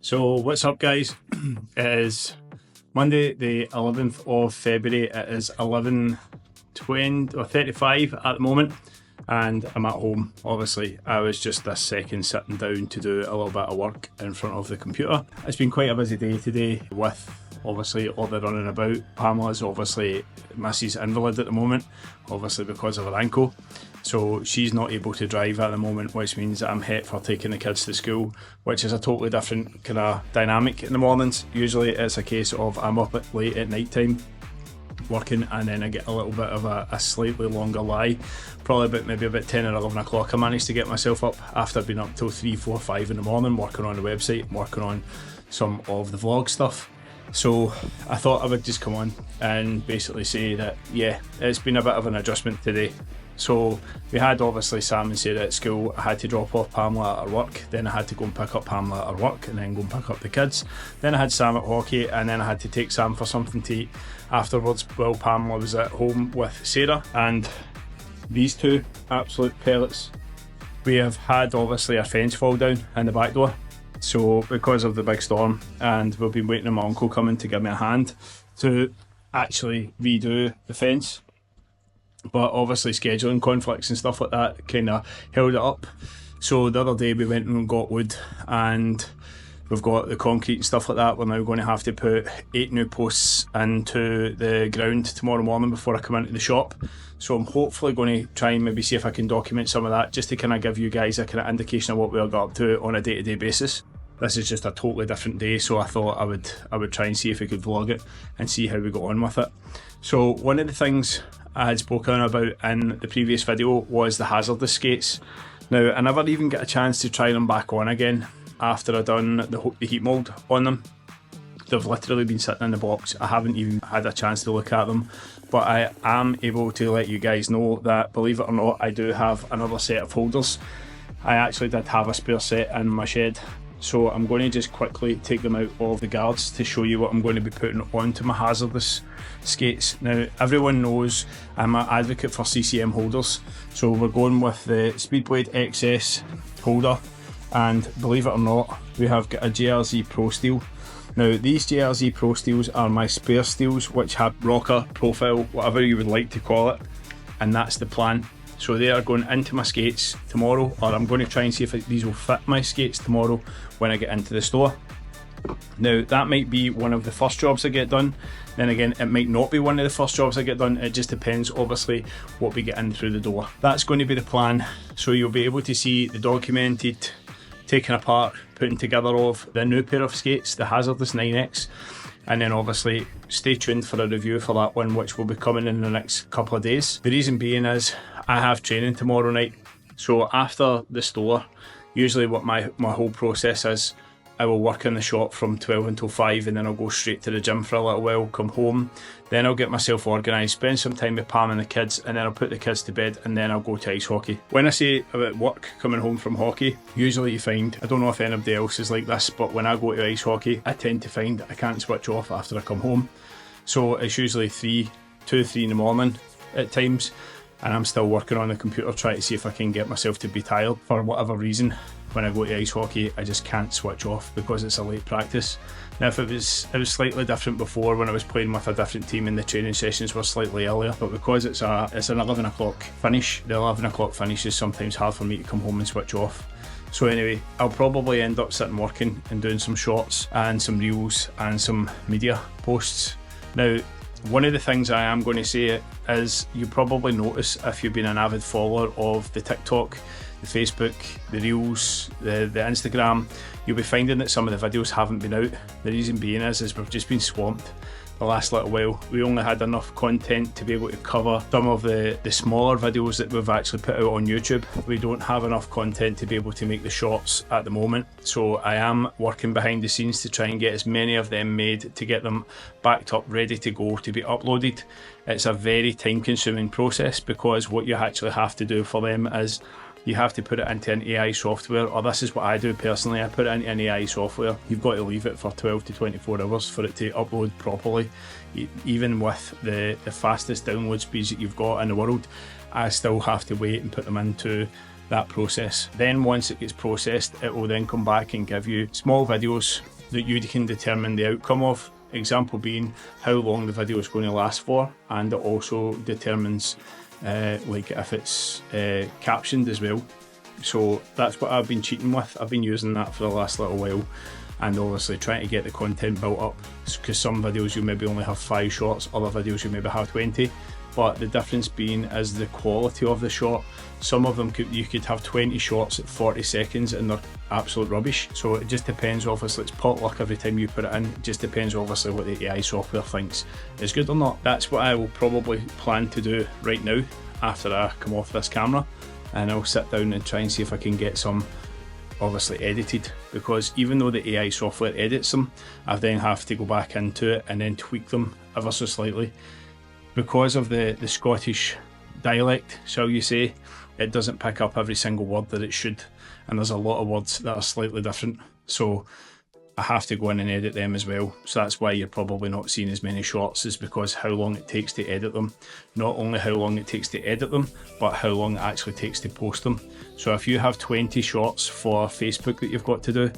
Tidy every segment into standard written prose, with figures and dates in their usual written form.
So what's up, guys? It is Monday the 11th of February. It is 11:20 or 35 at the moment, and I'm at home. Obviously I was just this second sitting down to do a little bit of work in front of the computer. It's been quite a busy day today with obviously all the running about. Pamela's obviously Mrs. Invalid at the moment, obviously because of her ankle. So she's not able to drive at the moment, which means that I'm het for taking the kids to school, which is a totally different kind of dynamic in the mornings. Usually it's a case of I'm up late at night time working, and then I get a little bit of a slightly longer lie, probably maybe about 10 or 11 o'clock. I managed to get myself up after being up till 3, 4, 5 in the morning working on the website, working on some of the vlog stuff. So I thought I would just come on and basically say that yeah, it's been a bit of an adjustment today. So we had obviously Sam and Sarah at school. I had to drop off Pamela at her work, then I had to go and pick up Pamela at her work, and then go and pick up the kids. Then I had Sam at hockey, and then I had to take Sam for something to eat afterwards while Pamela was at home with Sarah. And these two absolute pellets. We have had obviously a fence fall down in the back door, so because of the big storm, and we've been waiting on my uncle coming to give me a hand to actually redo the fence. But obviously scheduling conflicts and stuff like that kind of held it up. So the other day we went and got wood, and we've got the concrete and stuff like that. We're now going to have to put 8 new posts into the ground tomorrow morning before I come into the shop. So I'm hopefully going to try and maybe see if I can document some of that, just to kind of give you guys a kind of indication of what we'll get up to on a day-to-day basis. This is just a totally different day, so I thought I would try and see if we could vlog it and see how we got on with it. So one of the things I had spoken about in the previous video was the hazardous skates. Now, I never even get a chance to try them back on again after I done the heat mould on them. They've literally been sitting in the box. I haven't even had a chance to look at them, but I am able to let you guys know that, believe it or not, I do have another set of holders. I actually did have a spare set in my shed, so I'm going to just quickly take them out of the guards to show you what I'm going to be putting onto my hazardous skates. Now, everyone knows I'm an advocate for CCM holders, so we're going with the Speedblade XS holder, and believe it or not, we have got a JRZ Pro Steel. Now, these JRZ Pro Steels are my spare steels, which have rocker, profile, whatever you would like to call it, and that's the plan. So they are going into my skates tomorrow, or I'm going to try and see if these will fit my skates tomorrow when I get into the store. Now, that might be one of the first jobs I get done. Then again, it might not be one of the first jobs I get done. It just depends, obviously, what we get in through the door. That's going to be the plan. So you'll be able to see the documented taking apart, putting together of the new pair of skates, the Hazardous 9X. And then obviously stay tuned for a review for that one, which will be coming in the next couple of days. The reason being is I have training tomorrow night. So after the store, usually what my whole process is, I will work in the shop from 12 until 5, and then I'll go straight to the gym for a little while, come home, then I'll get myself organised, spend some time with Pam and the kids, and then I'll put the kids to bed, and then I'll go to ice hockey. When I say about work coming home from hockey, usually you find, I don't know if anybody else is like this, but when I go to ice hockey, I tend to find I can't switch off after I come home. So it's usually 2, 3 in the morning at times, and I'm still working on the computer trying to see if I can get myself to be tired for whatever reason. When I go to ice hockey, I just can't switch off because it's a late practice. Now, if it was slightly different before when I was playing with a different team and the training sessions were slightly earlier, but because it's an 11 o'clock finish, the 11 o'clock finish is sometimes hard for me to come home and switch off. So anyway, I'll probably end up sitting working and doing some shorts and some reels and some media posts. Now, one of the things I am going to say is, you probably notice if you've been an avid follower of the TikTok, the Facebook, the Reels, the Instagram, you'll be finding that some of the videos haven't been out. The reason being is we've just been swamped the last little while. We only had enough content to be able to cover some of the smaller videos that we've actually put out on YouTube. We don't have enough content to be able to make the shorts at the moment, so I am working behind the scenes to try and get as many of them made, to get them backed up, ready to go, to be uploaded. It's a very time consuming process, because what you actually have to do for them is you have to put it into an AI software, or this is what I do personally, I put it into an AI software. You've got to leave it for 12 to 24 hours for it to upload properly. Even with the fastest download speeds that you've got in the world, I still have to wait and put them into that process. Then once it gets processed, it will then come back and give you small videos that you can determine the outcome of. Example being how long the video is going to last for, and it also determines like if it's captioned as well. So that's what I've been cheating with. I've been using that for the last little while, and obviously trying to get the content built up, because some videos you maybe only have 5 shots, other videos you maybe have 20, but the difference being is the quality of the shot. Some of them you could have 20 shots at 40 seconds and they're absolute rubbish. So it just depends, obviously it's pot luck every time you put it in. It just depends obviously what the AI software thinks is good or not. That's what I will probably plan to do right now after I come off this camera, and I'll sit down and try and see if I can get some obviously edited, because even though the AI software edits them, I then have to go back into it and then tweak them ever so slightly. Because of the Scottish dialect, shall you say, it doesn't pick up every single word that it should, and there's a lot of words that are slightly different, so I have to go in and edit them as well. So that's why you're probably not seeing as many shots, is because how long it takes to edit them. Not only how long it takes to edit them, but how long it actually takes to post them. So if you have 20 shots for Facebook that you've got to do,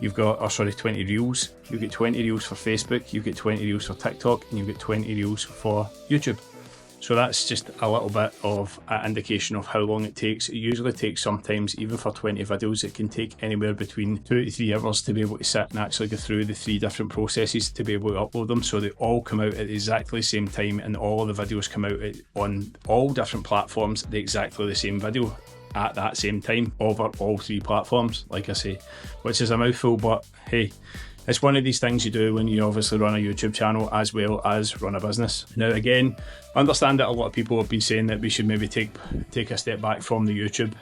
you've got, 20 reels, you get 20 reels for Facebook, you get 20 reels for TikTok, and you get 20 reels for YouTube. So that's just a little bit of an indication of how long it takes. It usually takes, sometimes even for 20 videos, it can take anywhere between 2 to 3 hours to be able to sit and actually go through the 3 different processes to be able to upload them, so they all come out at exactly the same time, and all of the videos come out on all different platforms, the exactly the same video at that same time over all 3 platforms, like I say, which is a mouthful, but hey, it's one of these things you do when you obviously run a YouTube channel as well as run a business. Now again, I understand that a lot of people have been saying that we should maybe take a step back from the YouTube.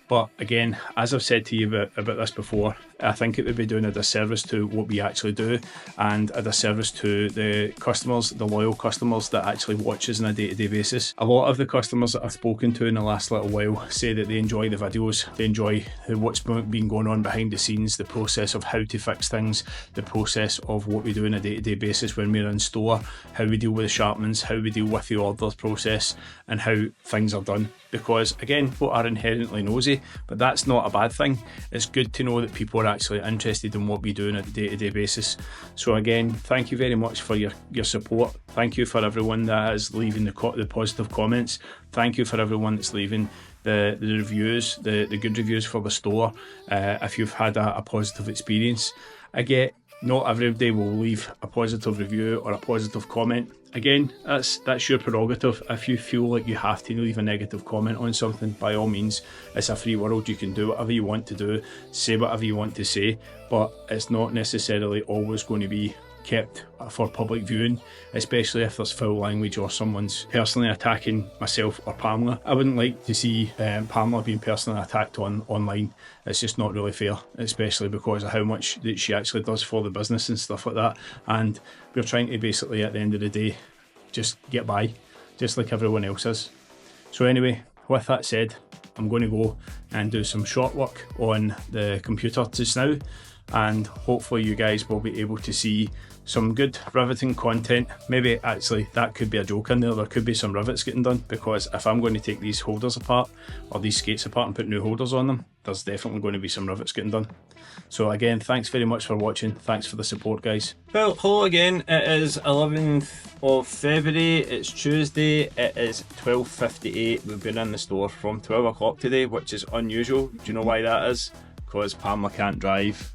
But again, as I've said to you about this before, I think it would be doing a disservice to what we actually do, and a disservice to the customers, the loyal customers that actually watch us on a day-to-day basis. A lot of the customers that I've spoken to in the last little while say that they enjoy the videos, they enjoy what's been going on behind the scenes, the process of how to fix things, the process of what we do on a day-to-day basis when we're in store, how we deal with the sharpments, how we deal with the orders process, and how things are done. Because again, people are inherently nosy, but that's not a bad thing. It's good to know that people are actually interested in what we do on a day-to-day basis. So again, thank you very much for your support. Thank you for everyone that is leaving the positive comments. Thank you for everyone that's leaving the reviews, the good reviews for the store. If you've had a positive experience, I get not everybody will leave a positive review or a positive comment. Again, that's your prerogative. If you feel like you have to leave a negative comment on something, by all means, it's a free world. You can do whatever you want to do, say whatever you want to say, but it's not necessarily always going to be kept for public viewing, especially if there's foul language or someone's personally attacking myself or Pamela. I wouldn't like to see Pamela being personally attacked online. It's just not really fair, especially because of how much that she actually does for the business and stuff like that. And we're trying to basically, at the end of the day, just get by, just like everyone else is. So anyway, with that said, I'm going to go and do some short work on the computer just now, and hopefully you guys will be able to see some good riveting content. Maybe actually that could be a joke in there. There could be some rivets getting done, because if I'm going to take these holders apart, or these skates apart, and put new holders on them, there's definitely going to be some rivets getting done. So again, thanks very much for watching. Thanks for the support, guys. Well, hello again. It is 11th of February. It's Tuesday. It is 12:58. We've been in the store from 12 o'clock today, which is unusual. Do you know why that is? Because Pamela can't drive.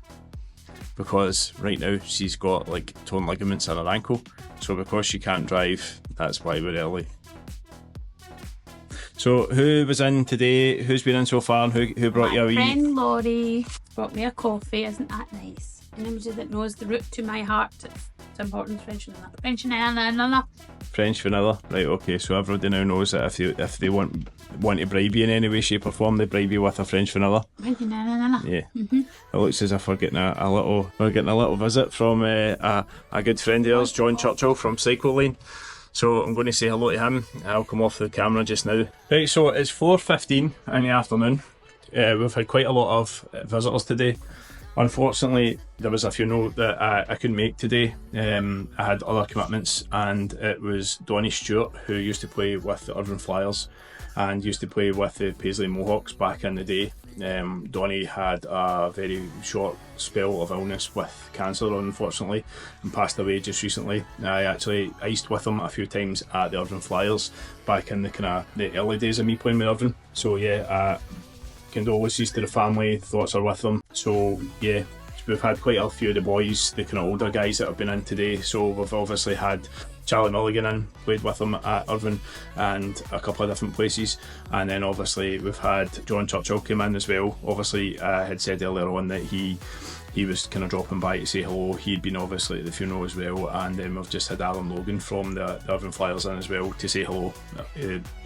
Because right now she's got like torn ligaments in her ankle, so because she can't drive, that's why we're early. So who was in today? Who's been in so far, and who brought you a wee? My friend Laurie brought me a coffee. Isn't that nice? And anybody that knows the route to my heart, it's important. French vanilla. French vanilla, right? Okay, so everybody now knows that if they want to bribe you in any way, shape or form, they bribe you with a French vanilla. Yeah. It looks as if we're getting a little visit from a good friend of ours, John Churchill from Cycle Lane. So I'm going to say hello to him. I'll come off the camera just now. Right, so it's 4:15 in the afternoon. We've had quite a lot of visitors today. Unfortunately, there was a funeral that I couldn't make today. I had other commitments, and it was Donnie Stewart, who used to play with the Irvine Flyers and used to play with the Paisley Mohawks back in the day. Donnie had a very short spell of illness with cancer, unfortunately, and passed away just recently. I actually iced with him a few times at the Irvine Flyers back in the early days of me playing with Irvine. So yeah, condolences to the family, thoughts are with them. So yeah, we've had quite a few of the boys, the kind of older guys that have been in today. So we've obviously had Charlie Mulligan in, played with him at Irvine and a couple of different places, and then obviously we've had John Churchill come in as well. Obviously I had said earlier on that he was kind of dropping by to say hello. He'd been obviously at the funeral as well, and then we've just had Alan Logan from the Irvine Flyers in as well to say hello,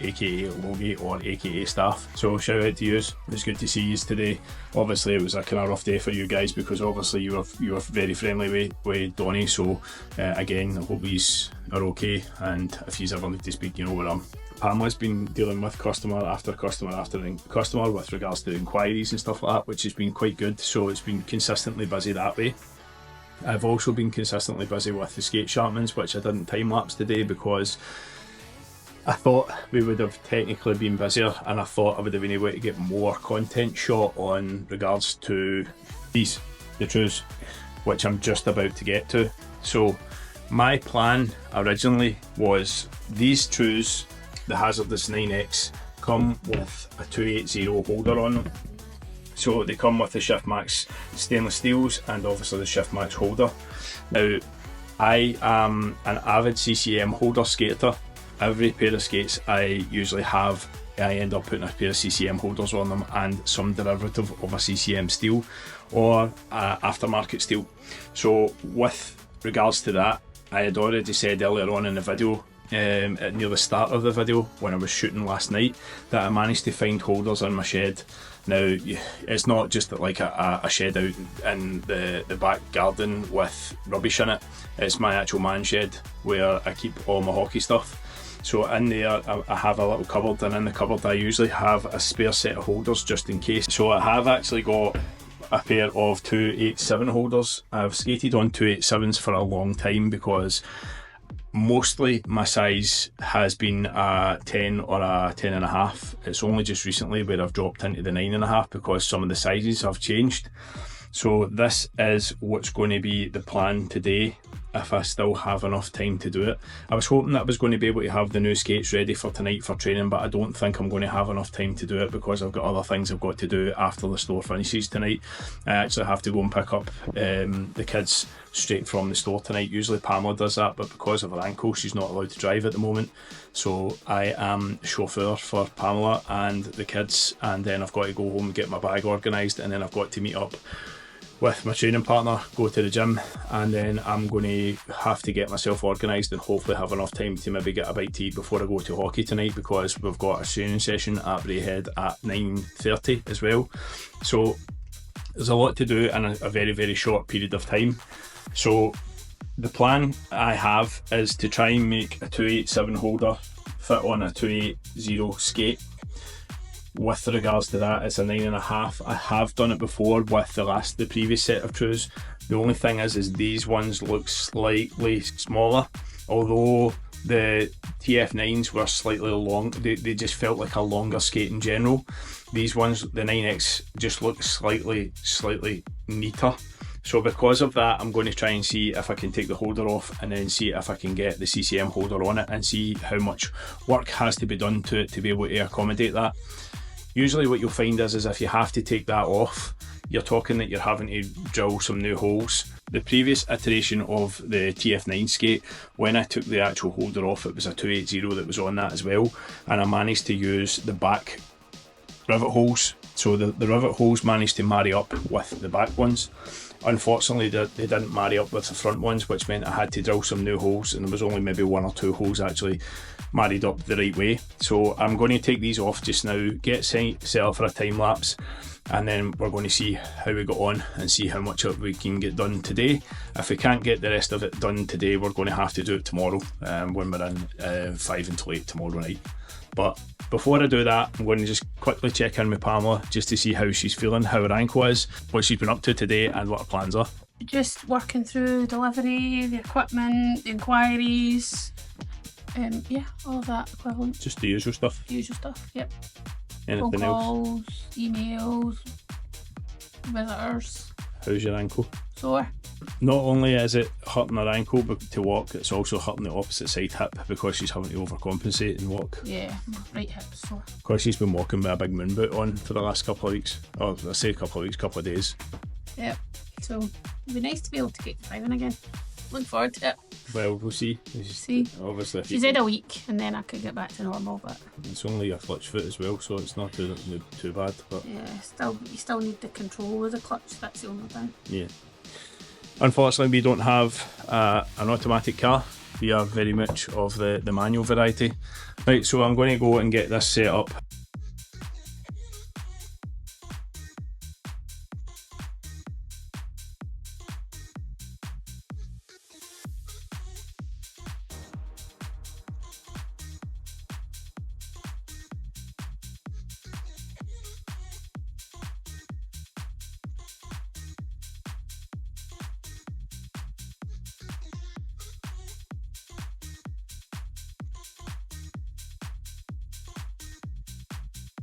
aka Logie or aka staff. So shout out to you. It's good to see you today. Obviously it was a kind of rough day for you guys because obviously you were very friendly with Donnie. So again, I hope he's are okay, and if you ever need to speak, you know where I am. Pamela's been dealing with customer after customer with regards to inquiries and stuff like that, which has been quite good. So it's been consistently busy that way. I've also been consistently busy with the skate sharpenings, which I didn't time lapse today because I thought we would have technically been busier, and I thought I would have been able to get more content shot on regards to the trues, which I'm just about to get to. So my plan originally was these trues, the Hazardous 9X, come with a 280 holder on them. So they come with the Shiftmax stainless steels and obviously the Shiftmax holder. Now, I am an avid CCM holder skater. Every pair of skates I usually have, I end up putting a pair of CCM holders on them and some derivative of a CCM steel or aftermarket steel. So with regards to that, I had already said earlier on in the video, near the start of the video when I was shooting last night, that I managed to find holders in my shed. Now it's not just like a shed out in the back garden with rubbish in it. It's my actual man shed where I keep all my hockey stuff. So in there I have a little cupboard, and in the cupboard I usually have a spare set of holders just in case. So I have actually got a pair of 287 holders. I've skated on 287s for a long time because mostly my size has been a 10 or a 10.5. It's only just recently where I've dropped into the 9.5 because some of the sizes have changed. So this is what's going to be the plan today if I still have enough time to do it. I was hoping that I was going to be able to have the new skates ready for tonight for training, but I don't think I'm going to have enough time to do it because I've got other things I've got to do after the store finishes tonight. I actually have to go and pick up the kids straight from the store tonight. Usually Pamela does that, but because of her ankle she's not allowed to drive at the moment. So I am chauffeur for Pamela and the kids, and then I've got to go home and get my bag organised, and then I've got to meet up with my training partner, go to the gym, and then I'm going to have to get myself organised and hopefully have enough time to maybe get a bite to eat before I go to hockey tonight, because we've got a training session at Braehead at 9:30 as well. So there's a lot to do in a very, very short period of time. So the plan I have is to try and make a 287 holder fit on a 280 skate. With regards to that, it's a 9.5. I have done it before with the previous set of trues. The only thing is these ones look slightly smaller, although the TF9s were slightly long. They just felt like a longer skate in general. These ones, the 9X, just look slightly neater. So because of that, I'm going to try and see if I can take the holder off and then see if I can get the CCM holder on it and see how much work has to be done to it to be able to accommodate that. Usually what you'll find is if you have to take that off, you're talking that you're having to drill some new holes. The previous iteration of the TF9 skate, when I took the actual holder off, it was a 280 that was on that as well, and I managed to use the back rivet holes. So the rivet holes managed to marry up with the back ones. Unfortunately, they didn't marry up with the front ones, which meant I had to drill some new holes, and there was only maybe one or two holes actually married up the right way. So I'm going to take these off just now, get set up for a time lapse, and then we're going to see how we got on and see how much we can get done today. If we can't get the rest of it done today, we're going to have to do it tomorrow when we're in 5 until 8 tomorrow night. But before I do that, I'm going to just quickly check in with Pamela just to see how she's feeling, how her ankle is, what she's been up to today and what her plans are. Just working through delivery, the equipment, the inquiries, yeah, all of that equivalent. Just the usual stuff. Usual stuff, yep. Anything Phone else? calls, emails, visitors. How's your ankle? Sore. Not only is it hurting her ankle to walk, it's also hurting the opposite side hip because she's having to overcompensate and walk. Yeah, my right hip's sore. Because she's been walking with a big moon boot on for the last couple of weeks. Or I say a couple of weeks, couple of days. Yep. So it'd be nice to be able to get driving again. Look forward to it. Well, we'll see. See. Obviously, if She said a week and then I could get back to normal, but it's only a clutch foot as well, so it's not too bad. But yeah, you still need the control of the clutch, that's the only thing. yeah. Unfortunately, we don't have an automatic car. We are very much of the manual variety. Right, so I'm going to go and get this set up.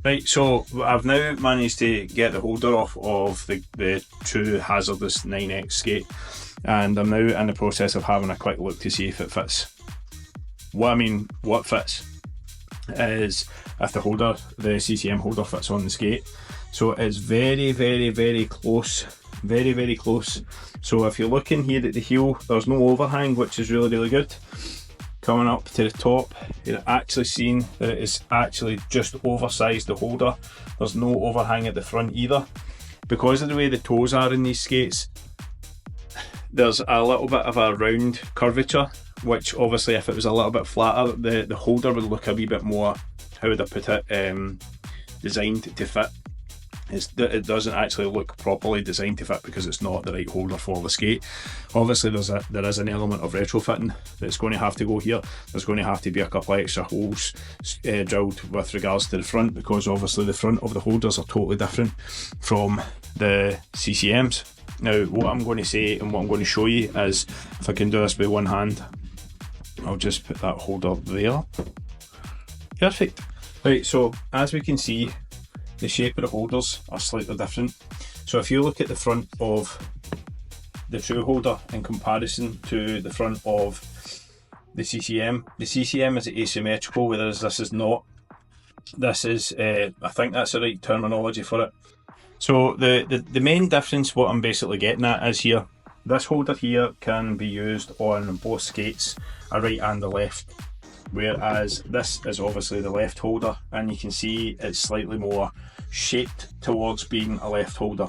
Right, so I've now managed to get the holder off of the true hazardous 9X skate, and I'm now in the process of having a quick look to see if it fits. What fits is if the holder, the CCM holder, fits on the skate. So it's very, very, very close, very, very close. So if you're looking here at the heel, there's no overhang, which is really, really good. Coming up to the top, you're actually seeing that it is actually just oversized the holder. There's no overhang at the front either. Because of the way the toes are in these skates, there's a little bit of a round curvature, which obviously if it was a little bit flatter, the holder would look a wee bit more, how would I put it, designed to fit. It doesn't actually look properly designed to fit because it's not the right holder for the skate. Obviously there is an element of retrofitting that's going to have to go here. There's going to have to be a couple of extra holes drilled with regards to the front, because obviously the front of the holders are totally different from the CCMs. Now what I'm going to say and what I'm going to show you is, if I can do this with one hand, I'll just put that holder there. Perfect. Right, so as we can see, the shape of the holders are slightly different. So if you look at the front of the true holder in comparison to the front of the CCM is asymmetrical, whereas this is not. This is, I think that's the right terminology for it. So the main difference, what I'm basically getting at is here, this holder here can be used on both skates, a right and a left. Whereas this is obviously the left holder, and you can see it's slightly more shaped towards being a left holder.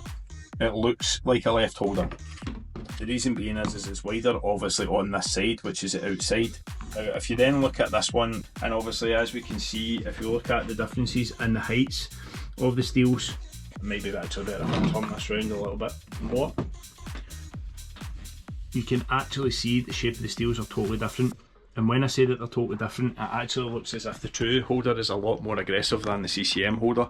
It looks like a left holder. The reason being is it's wider obviously on this side, which is the outside. Now, if you then look at this one, and obviously as we can see, if you look at the differences in the heights of the steels, maybe actually better if I turn this round a little bit more, you can actually see the shape of the steels are totally different. And when I say that they're totally different, it actually looks as if the true holder is a lot more aggressive than the CCM holder.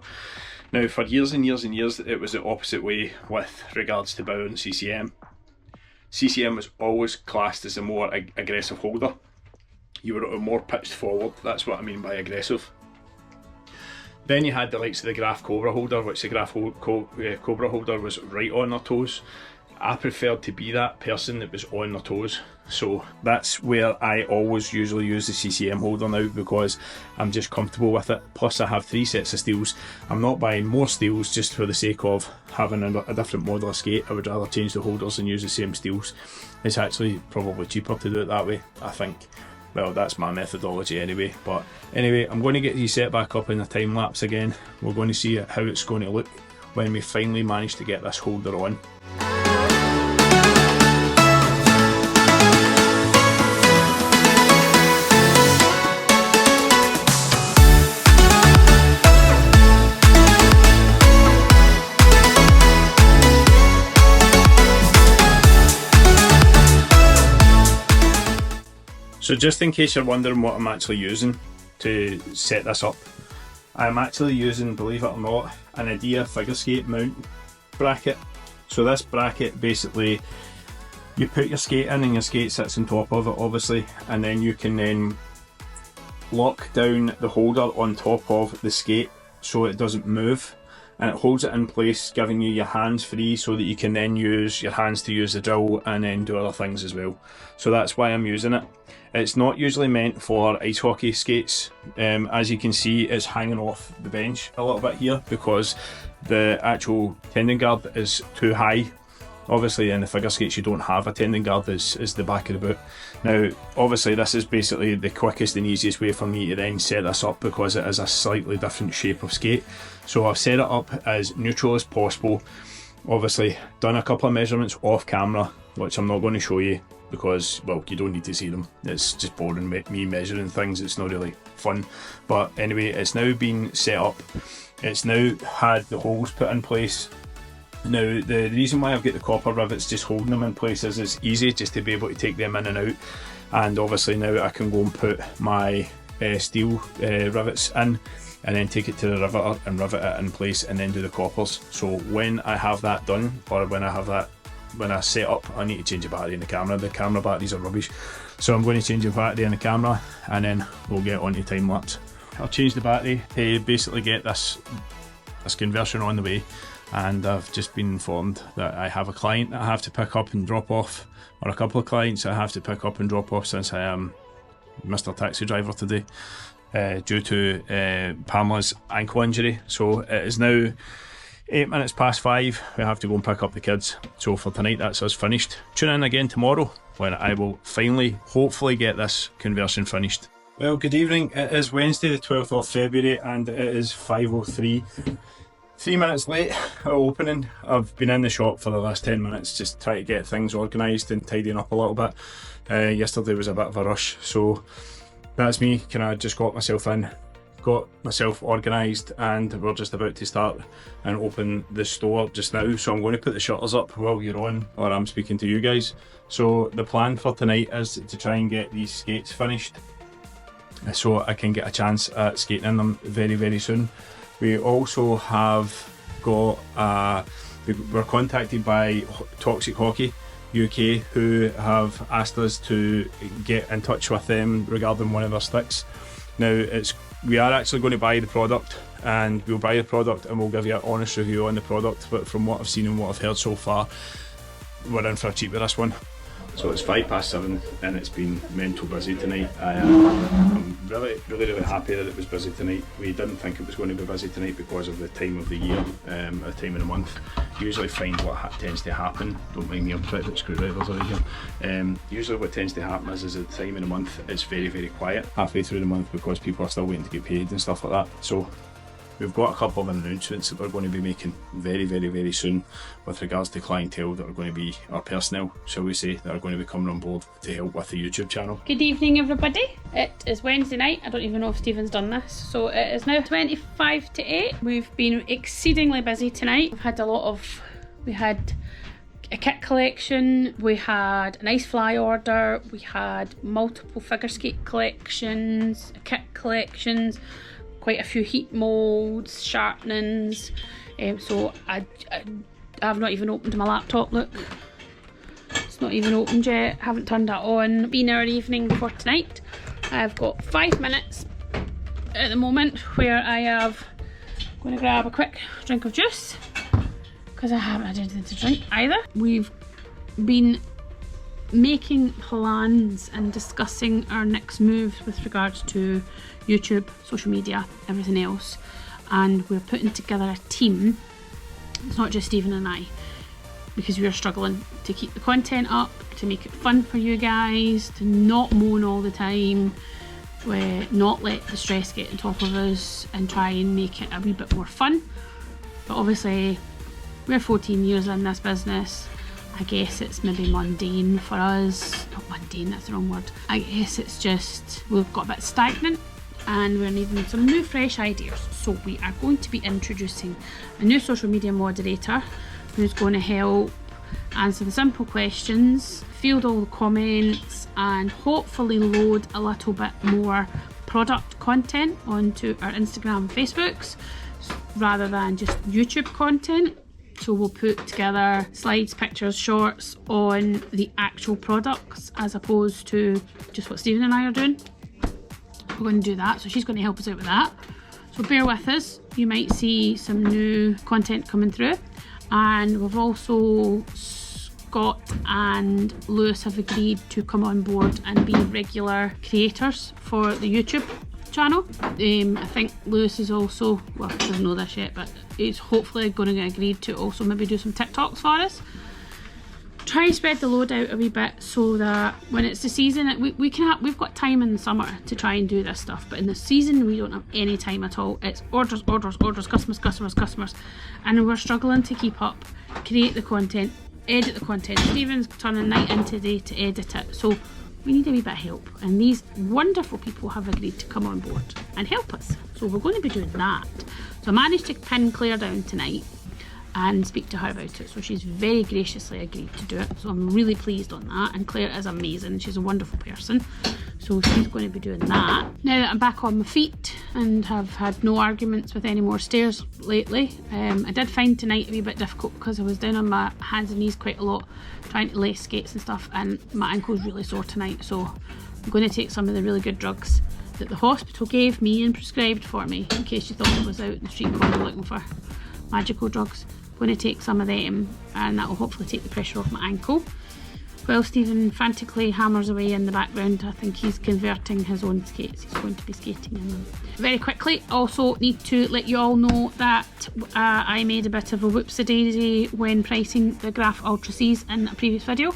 Now, for years and years and years, it was the opposite way with regards to bow and CCM. CCM was always classed as a more aggressive holder. You were more pitched forward, that's what I mean by aggressive. Then you had the likes of the Graf Cobra holder, which the Graf Cobra holder was right on their toes. I preferred to be that person that was on their toes. So that's where I always usually use the CCM holder now, because I'm just comfortable with it. Plus I have 3 sets of steels. I'm not buying more steels just for the sake of having a different model of skate. I would rather change the holders and use the same steels. It's actually probably cheaper to do it that way, I think. Well, that's my methodology anyway. But anyway, I'm going to get these set back up in a time lapse again. We're going to see how it's going to look when we finally manage to get this holder on. So just in case you're wondering what I'm actually using to set this up, I'm actually using, believe it or not, an Idea figure skate mount bracket. So this bracket, basically you put your skate in and your skate sits on top of it obviously, and then you can then lock down the holder on top of the skate. so it doesn't move, and it holds it in place, giving you your hands free so that you can then use your hands to use the drill and then do other things as well. So that's why I'm using it. It's not usually meant for ice hockey skates. As you can see, it's hanging off the bench a little bit here because the actual tendon guard is too high. Obviously in the figure skates you don't have a tendon guard as the back of the boot. Now obviously this is basically the quickest and easiest way for me to then set this up because it is a slightly different shape of skate. So I've set it up as neutral as possible. Obviously done a couple of measurements off camera, which I'm not going to show you because, well, you don't need to see them. It's just boring me measuring things, it's not really fun. But anyway, it's now been set up. It's now had the holes put in place. Now the reason why I've got the copper rivets just holding them in place is it's easy just to be able to take them in and out, and obviously now I can go and put my steel rivets in and then take it to the riveter and rivet it in place and then do the coppers. So when I have that done, or when I set up, I need to change the battery in the camera. The camera batteries are rubbish, so I'm going to change the battery in the camera and then we'll get on to time lapse. I'll change the battery to basically get this conversion on the way, and I've just been informed that I have a client that I have to pick up and drop off, or a couple of clients I have to pick up and drop off, since I am Mr. Taxi Driver today due to Pamela's ankle injury. So it is now 8 minutes past 5. We have to go and pick up the kids. So for tonight that's us finished. Tune in again tomorrow when I will finally, hopefully, get this conversion finished. Well, good evening. It is Wednesday the 12th of February and it is 5:03. 3 minutes late at opening. I've been in the shop for the last 10 minutes just trying to get things organised and tidying up a little bit. Yesterday was a bit of a rush, so that's me. I just got myself in, got myself organised, and we're just about to start and open the store just now. So I'm going to put the shutters up while you're on, or I'm speaking to you guys. So the plan for tonight is to try and get these skates finished so I can get a chance at skating in them very, very soon. We also have got, we were contacted by Toxic Hockey UK, who have asked us to get in touch with them regarding one of their sticks. Now we are actually going to buy the product, and we'll buy the product and we'll give you an honest review on the product, but from what I've seen and what I've heard so far, we're in for a cheat with this one. So it's 7:05 and it's been mental busy tonight. I'm really happy that it was busy tonight. We didn't think it was going to be busy tonight because of the time of the year, the time of the month. Usually find what tends to happen, don't mind me, I'm pretty much screwdrivers over here. Usually what tends to happen is at the time of the month it's very, very quiet halfway through the month because people are still waiting to get paid and stuff like that. So we've got a couple of announcements that we're going to be making very, very, very soon with regards to clientele that are going to be our personnel, shall we say, that are going to be coming on board to help with the YouTube channel. Good evening, everybody. It is Wednesday night. I don't even know if Stephen's done this. So it is now 25 to 8. We've been exceedingly busy tonight. We had a kit collection, we had an ice fly order, we had multiple figure skate collections, kit collections, quite a few heat molds, sharpenings. So I've not even opened my laptop, look. It's not even opened yet, haven't turned that on. Been our evening for tonight. I've got 5 minutes at the moment where I have going to grab a quick drink of juice because I haven't had anything to drink either. We've been making plans and discussing our next moves with regards to YouTube, social media, everything else, and we're putting together a team. It's not just Stephen and I, because we are struggling to keep the content up, to make it fun for you guys, to not moan all the time, not let the stress get on top of us, and try and make it a wee bit more fun. But obviously we're 14 years in this business. I guess it's maybe mundane for us. Not mundane, that's the wrong word. I guess it's just we've got a bit stagnant and we're needing some new fresh ideas. So we are going to be introducing a new social media moderator who's going to help answer the simple questions, field all the comments, and hopefully load a little bit more product content onto our Instagram and Facebooks rather than just YouTube content. So we'll put together slides, pictures, shorts on the actual products as opposed to just what Stephen and I are doing. We're going to do that, so she's going to help us out with that. So bear with us, you might see some new content coming through. And we've also, Scott and Lewis have agreed to come on board and be regular creators for the YouTube channel. I think Lewis is also, well, he doesn't know this yet, but he's hopefully going to get agreed to also maybe do some TikToks for us. Try and spread the load out a wee bit so that when it's the season, we've got time in the summer to try and do this stuff, but in the season we don't have any time at all. It's orders, customers, and we're struggling to keep up, create the content, edit the content. Stephen's turning night into day to edit it, so we need a wee bit of help, and these wonderful people have agreed to come on board and help us, so we're going to be doing that. So I managed to pin Claire down tonight and speak to her about it, so she's very graciously agreed to do it, so I'm really pleased on that. And Claire is amazing, she's a wonderful person, so she's going to be doing that. Now that I'm back on my feet and have had no arguments with any more stairs lately, I did find tonight a wee bit difficult because I was down on my hands and knees quite a lot trying to lace skates and stuff, and my ankle's really sore tonight, so I'm going to take some of the really good drugs that the hospital gave me and prescribed for me, in case you thought I was out in the street corner looking for magical drugs. I'm going to take some of them, and that will hopefully take the pressure off my ankle. While Stephen frantically hammers away in the background, I think he's converting his own skates. He's going to be skating in them. Very quickly, also need to let you all know that I made a bit of a whoopsie-daisy when pricing the Graf Ultra Cs in a previous video.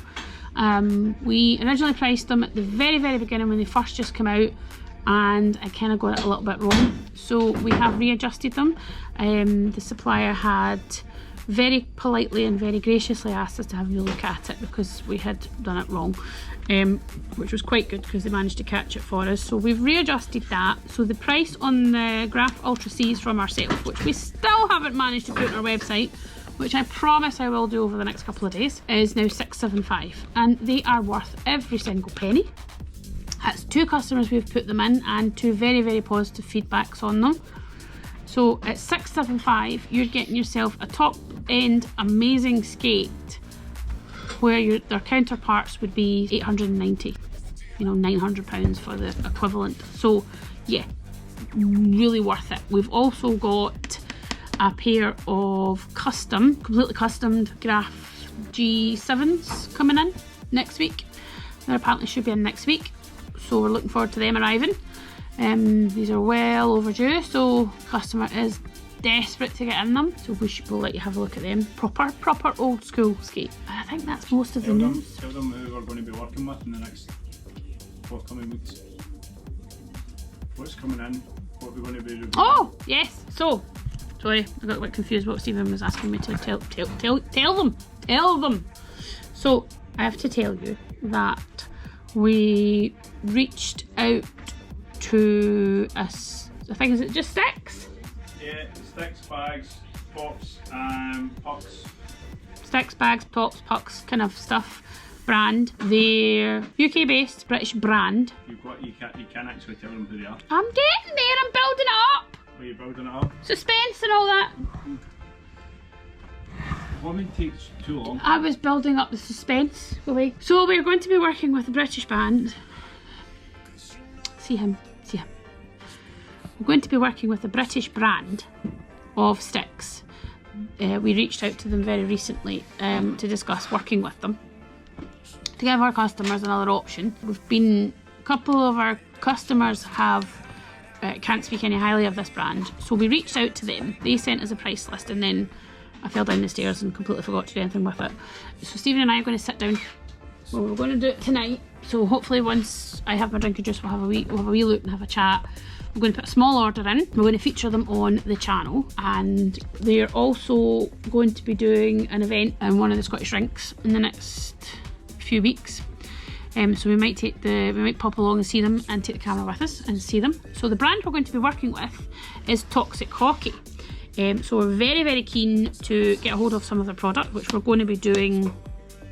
We originally priced them at the very beginning when they first just came out, and I kind of got it a little bit wrong. So we have readjusted them. The supplier had very politely and very graciously asked us to have a look at it because we had done it wrong, which was quite good because they managed to catch it for us. So we've readjusted that. So the price on the Graf Ultra Cs from ourselves, which we still haven't managed to put on our website, which I promise I will do over the next couple of days, is now $675, and they are worth every single penny. That's 2 customers we've put them in and 2 very positive feedbacks on them. So at $675, you're getting yourself a top end amazing skate where their counterparts would be $890, you know, £900 for the equivalent. So yeah, really worth it. We've also got a pair of completely customed Graf G7s coming in next week. They apparently should be in next week, so we're looking forward to them arriving. These are well overdue, so customer is desperate to get in them, so we'll let you have a look at them. Proper old school skate. I think that's most of the news. Tell them who we're going to be working with in the next forthcoming weeks. What's coming in, what we're going to be reviewing. Oh yes, so sorry, I got a bit confused what Stephen was asking me to tell them. So I have to tell you that we reached out to us, I think, is it just Sticks? Yeah, Sticks, bags, pops, pucks. Sticks, bags, tops, pucks, kind of stuff. Brand. They're UK based, British brand. You can actually tell them who they are. I'm getting there, I'm building it up. Are you building it up? Suspense and all that. What mean takes too long? I was building up the suspense. Wait. So we're going to be working with a British band. See him. We're going to be working with a British brand of sticks. We reached out to them very recently to discuss working with them, to give our customers another option. A couple of our customers can't speak any highly of this brand, so we reached out to them. They sent us a price list, and then I fell down the stairs and completely forgot to do anything with it. So Stephen and I are going to sit down. Well, we're going to do it tonight, so hopefully once I have my drink of juice, we'll have a wee look and have a chat. We're going to put a small order in. We're going to feature them on the channel, and they're also going to be doing an event in one of the Scottish rinks in the next few weeks. So we might pop along and see them and take the camera with us and see them. So the brand we're going to be working with is Toxic Hockey. So we're very keen to get a hold of some of their product, which we're going to be doing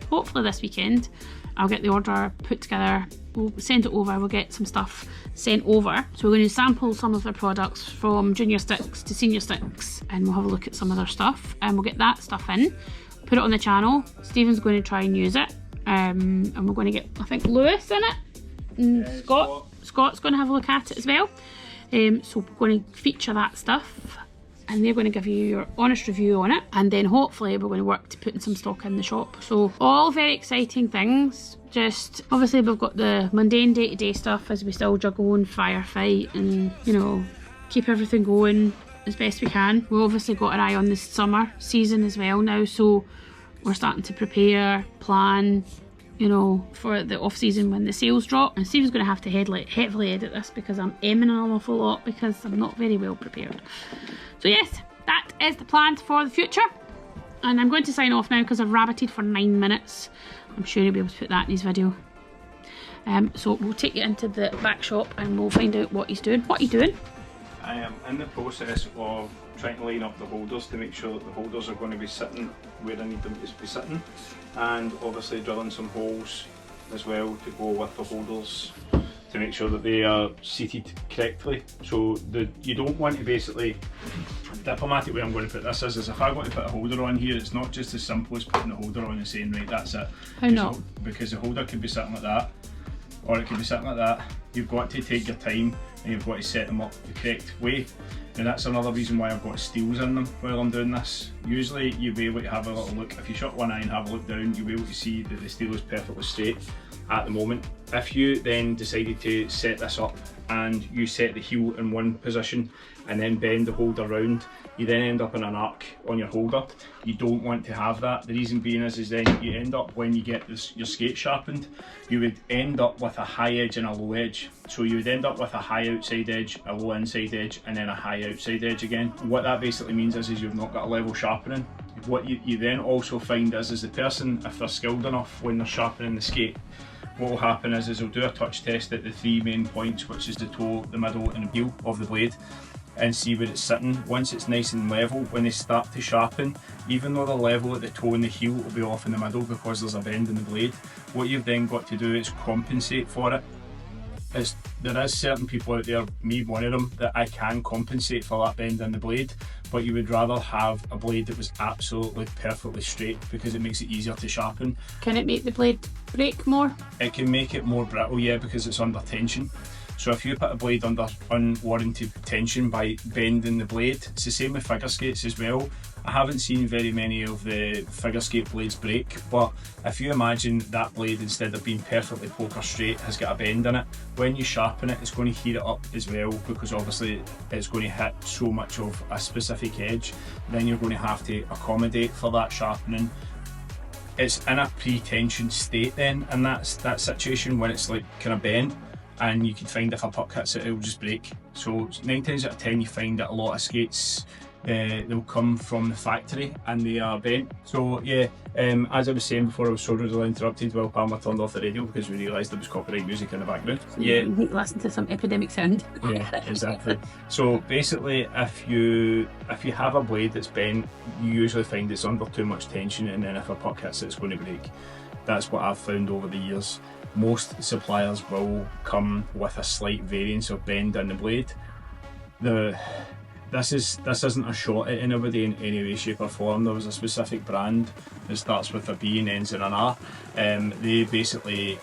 hopefully this weekend. I'll get the order put together, we'll send it over, we'll get some stuff sent over. So we're going to sample some of their products from junior sticks to senior sticks, and we'll have a look at some of their stuff, and we'll get that stuff in, put it on the channel. Stephen's going to try and use it, and we're going to get, I think, Lewis in it, and Scott's going to have a look at it as well. So we're going to feature that stuff, and they're going to give you your honest review on it, and then hopefully we're going to work to putting some stock in the shop. So all very exciting things. Just obviously we've got the mundane day-to-day stuff as we still juggle and firefight and, you know, keep everything going as best we can. We've obviously got an eye on the summer season as well now, so we're starting to prepare, plan, you know, for the off season when the sales drop. And Stephen's going to have to heavily edit this because I'm aiming an awful lot because I'm not very well prepared. So yes, that is the plans for the future. And I'm going to sign off now because I've rabbited for 9 minutes. I'm sure he'll be able to put that in his video. So we'll take you into the back shop and we'll find out what he's doing. What are you doing? I am in the process of trying to line up the holders to make sure that the holders are going to be sitting where I need them to be sitting, and obviously drilling some holes as well to go with the holders to make sure that they are seated correctly. So you don't want to basically, the diplomatic way I'm going to put this is if I'm going to put a holder on here, it's not just as simple as putting the holder on and saying right, that's it. How not? Because the holder could be sitting like that, or it could be sitting like that. You've got to take your time and you've got to set them up the correct way. And that's another reason why I've got steels in them while I'm doing this. Usually you'll be able to have a little look, if you shut one eye and have a look down, you'll be able to see that the steel is perfectly straight at the moment. If you then decided to set this up and you set the heel in one position and then bend the holder round, you then end up in an arc on your holder. You don't want to have that. The reason being is then you end up, when you get your skate sharpened, you would end up with a high edge and a low edge. So you would end up with a high outside edge, a low inside edge, and then a high outside edge again. What that basically means is you've not got a level sharpening. What you then also find is the person, if they're skilled enough when they're sharpening the skate, what will happen is they'll do a touch test at the 3 main points, which is the toe, the middle and the heel of the blade, and see where it's sitting. Once it's nice and level, when they start to sharpen, even though the level at the toe and the heel will be off in the middle because there's a bend in the blade, what you've then got to do is compensate for it. There is certain people out there, me one of them, that I can compensate for that bend in the blade, but you would rather have a blade that was absolutely perfectly straight because it makes it easier to sharpen. Can it make the blade break more? It can make it more brittle, yeah, because it's under tension. So if you put a blade under unwarranted tension by bending the blade, it's the same with figure skates as well. I haven't seen very many of the figure skate blades break, but if you imagine that blade, instead of being perfectly poker straight, has got a bend in it, when you sharpen it, it's going to heat it up as well, because obviously it's going to hit so much of a specific edge. Then you're going to have to accommodate for that sharpening. It's in a pre-tension state then in that situation when it's like kind of bent, and you can find if a puck hits it, it'll just break. So 9 times out of 10 you find that a lot of skates they'll come from the factory and they are bent. So yeah, as I was saying before, I was so rudely interrupted while Palmer turned off the radio because we realised there was copyright music in the background. Yeah, you need to listen to some epidemic sound. Yeah, exactly. So basically, if you have a blade that's bent, you usually find it's under too much tension, and then if a puck hits it, it's going to break. That's what I've found over the years. Most suppliers will come with a slight variance of bend in the blade. This isn't a shot at anybody in any way, shape or form. There was a specific brand that starts with a B and ends in an R. They basically,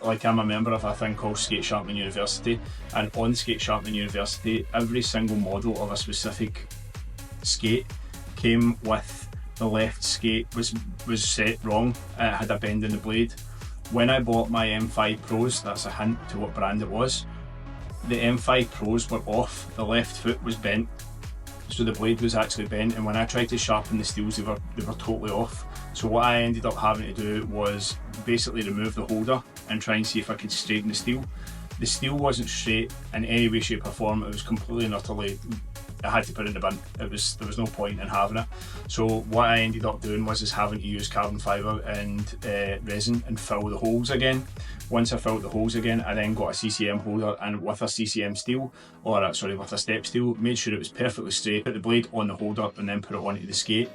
like I'm a member of a thing called Skate Sharpening University, and on Skate Sharpening University, every single model of a specific skate came with the left skate was set wrong. It had a bend in the blade. When I bought my M5 Pros, that's a hint to what brand it was, the M5 Pros were off, the left foot was bent, so the blade was actually bent, and when I tried to sharpen the steels, they were totally off. So what I ended up having to do was basically remove the holder and try and see if I could straighten the steel. The steel wasn't straight in any way, shape or form. It was completely and utterly, I had to put it in the bin. There was no point in having it. So what I ended up doing was having to use carbon fibre and resin and fill the holes again. Once I filled the holes again, I then got a CCM holder, and with a CCM steel, with a step steel, made sure it was perfectly straight, put the blade on the holder and then put it onto the skate,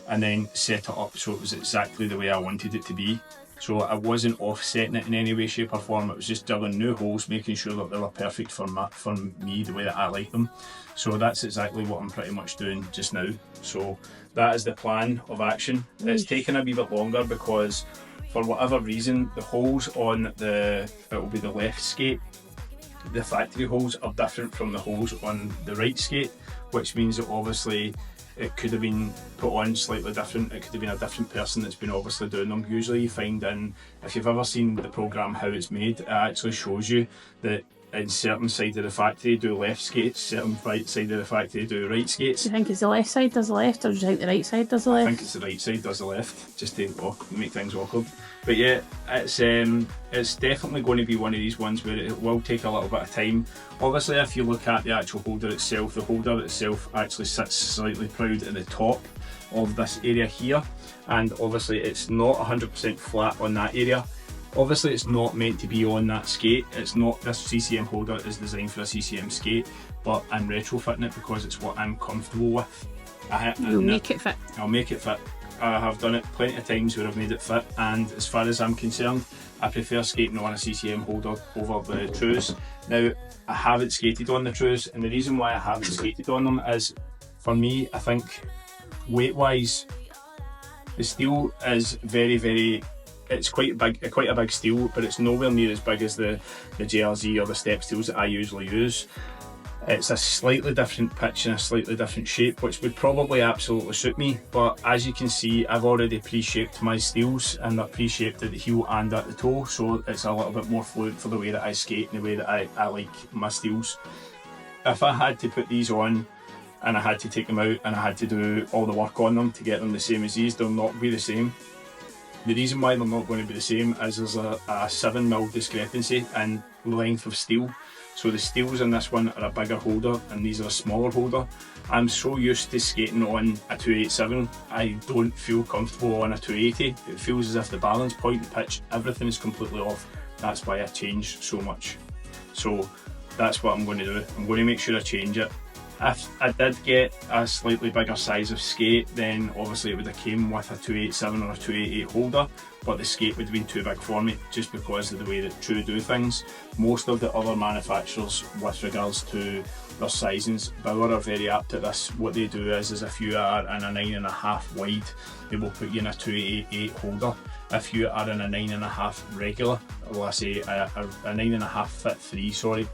and then set it up so it was exactly the way I wanted it to be. So I wasn't offsetting it in any way, shape or form. It was just drilling new holes, making sure that they were perfect for me, the way that I like them. So that's exactly what I'm pretty much doing just now. So that is the plan of action. It's taken a wee bit longer because for whatever reason, the holes on it will be the left skate, the factory holes are different from the holes on the right skate, which means that obviously it could have been put on slightly different. It could have been a different person that's been obviously doing them. Usually you find if you've ever seen the programme how it's made, it actually shows you that in certain side of the factory do left skates, certain right side of the factory do right skates. Do you think it's the left side does the left, or do you think the right side does the left? I think it's the right side does the left, just to make things awkward. But yeah, it's definitely going to be one of these ones where it will take a little bit of time. Obviously, if you look at the actual holder itself, the holder itself actually sits slightly proud at the top of this area here, and obviously it's not 100% flat on that area. Obviously it's not meant to be on that skate. It's not, this CCM holder is designed for a CCM skate, but I'm retrofitting it because it's what I'm comfortable with. You'll make it fit. I'll make it fit. I have done it plenty of times where I've made it fit, and as far as I'm concerned, I prefer skating on a CCM holder over the Trues. Now, I haven't skated on the Trues, and the reason why I haven't skated on them is, for me, I think weight wise, the steel is very, it's quite a big steel, but it's nowhere near as big as the JRZ or the step steels that I usually use. It's a slightly different pitch and a slightly different shape, which would probably absolutely suit me, but as you can see, I've already pre-shaped my steels, and they're pre-shaped at the heel and at the toe, so it's a little bit more fluid for the way that I skate and the way that I like my steels. If I had to put these on and I had to take them out and I had to do all the work on them to get them the same as these, they'll not be the same. The reason why they're not going to be the same is there's a 7mm discrepancy in length of steel. So the steels in this one are a bigger holder and these are a smaller holder. I'm so used to skating on a 287, I don't feel comfortable on a 280. It feels as if the balance point, the pitch, everything is completely off. That's why I changed so much. So that's what I'm going to do. I'm going to make sure I change it. If I did get a slightly bigger size of skate, then obviously it would have came with a 287 or a 288 holder, but the skate would have been too big for me just because of the way that True do things. Most of the other manufacturers with regards to their sizings, Bauer are very apt at this. What they do is if you are in a 9.5 wide, they will put you in a 288 holder. If you are in a 9.5 regular, well I say a 9.5 fit 3, sorry.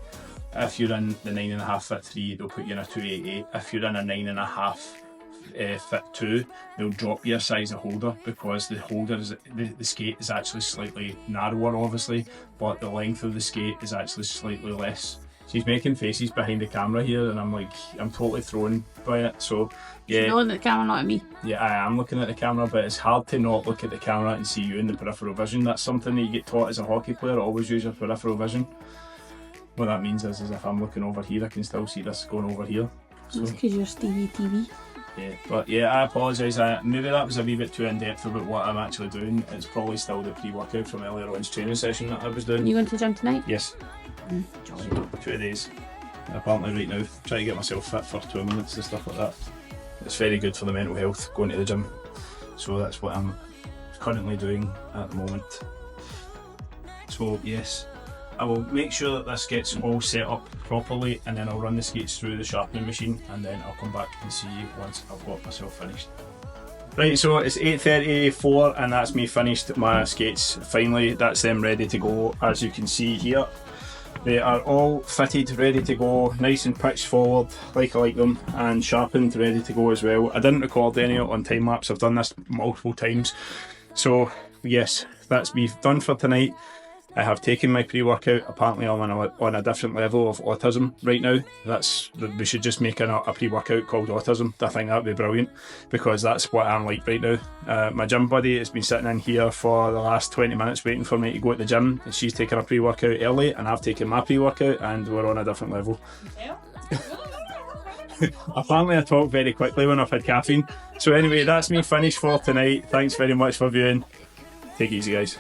If you're in the 9.5 fit 3, they'll put you in a 288. If you're in a 9.5 fit 2, they'll drop you a size of holder because the holder is the skate is actually slightly narrower, obviously, but the length of the skate is actually slightly less. She's making faces behind the camera here, and I'm totally thrown by it. So yeah, She's looking at the camera, not at me. Yeah, I am looking at the camera, but it's hard to not look at the camera and see you in the peripheral vision. That's something that you get taught as a hockey player. Always use your peripheral vision. What that means is if I'm looking over here, I can still see this going over here. So, that's because you're Stevie TV. Yeah, but yeah, I apologise. Maybe that was a wee bit too in depth about what I'm actually doing. It's probably still the pre-workout from earlier on's training session that I was doing. You going to the gym tonight? Yes. Jolly. 2 days. Apparently right now, try to get myself fit for 2 minutes and stuff like that. It's very good for the mental health, going to the gym. So that's what I'm currently doing at the moment. So yes, I will make sure that this gets all set up properly, and then I'll run the skates through the sharpening machine, and then I'll come back and see you once I've got myself finished. Right, so it's 8:34 and that's me finished my skates. Finally, that's them ready to go. As you can see here, they are all fitted, ready to go, nice and pitched forward like I like them, and sharpened, ready to go as well. I didn't record any on time lapse, I've done this multiple times. So yes, that's me done for tonight. I have taken my pre-workout. Apparently I'm on a different level of autism right now. We should just make a pre-workout called autism. I think that would be brilliant, because that's what I'm like right now. My gym buddy has been sitting in here for the last 20 minutes waiting for me to go to the gym, and she's taken a pre-workout early and I've taken my pre-workout, and we're on a different level. Apparently I talk very quickly when I've had caffeine. So anyway, that's me finished for tonight. Thanks very much for viewing. Take it easy, guys.